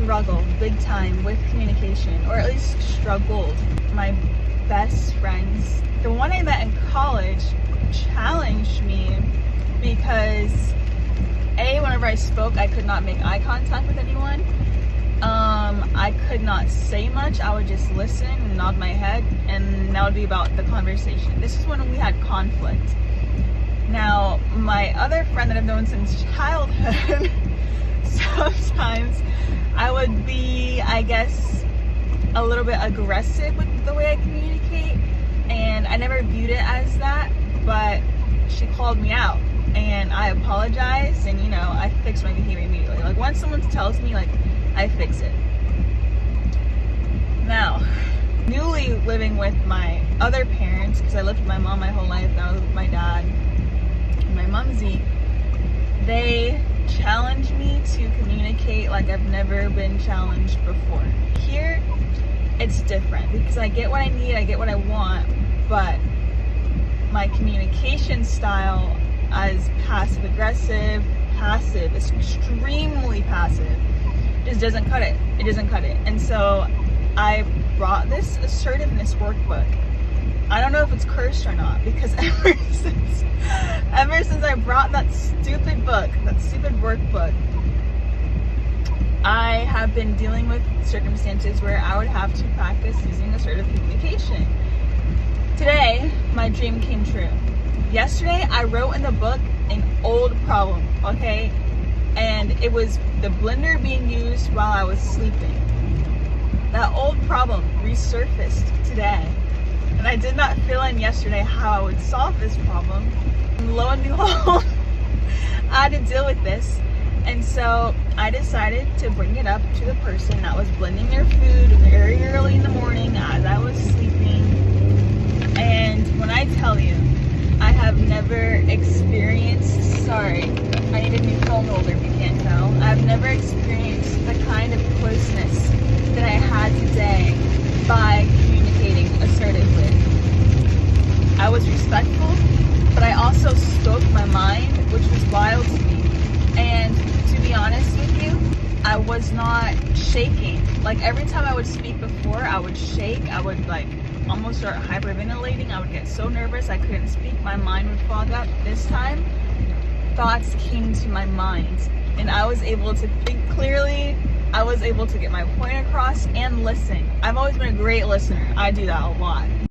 struggle big time with communication, or at least struggled. My best friends, the one I met in college, challenged me because whenever I spoke, I could not make eye contact with anyone. I could not say much. I would just listen and nod my head, and that would be about the conversation. This is when we had conflict. Now, my other friend that I've known since childhood, sometimes I would be, I guess, a little bit aggressive with the way I communicate, and I never viewed it as that, but she called me out, and I apologized, and I fixed my behavior immediately. Like, once someone tells me, I fix it. Now, newly living with my other parents, because I lived with my mom my whole life, now I live with my dad and my mumsy, they challenged me to communicate like I've never been challenged before. Here, it's different because I get what I need, I get what I want, but my communication style as passive-aggressive, extremely passive, just doesn't cut it. It doesn't cut it. And so I brought this assertiveness workbook. I don't know if it's cursed or not, because ever since I brought that stupid workbook, I have been dealing with circumstances where I would have to practice using assertive communication. Today, my dream came true. Yesterday, I wrote in the book an old problem, okay? And it was the blender being used while I was sleeping. That old problem resurfaced today. And I did not fill in yesterday how I would solve this problem. And lo and behold, I had to deal with this. And so I decided to bring it up to the person that was blending their food very early in the morning as I was sleeping. And when I tell you, I have never experienced, sorry, I need a new phone holder if you can't tell. I've never experienced the kind of closeness that I had today by communicating assertively. I was respectful, but I also spoke my mind, which was wild to me. And to be honest with you, I was not shaking. Like, every time I would speak before, I would shake. I would almost start hyperventilating. I would get so nervous I couldn't speak. My mind would fog up. This time, thoughts came to my mind, and I was able to think clearly. I was able to get my point across and listen. I've always been a great listener. I do that a lot.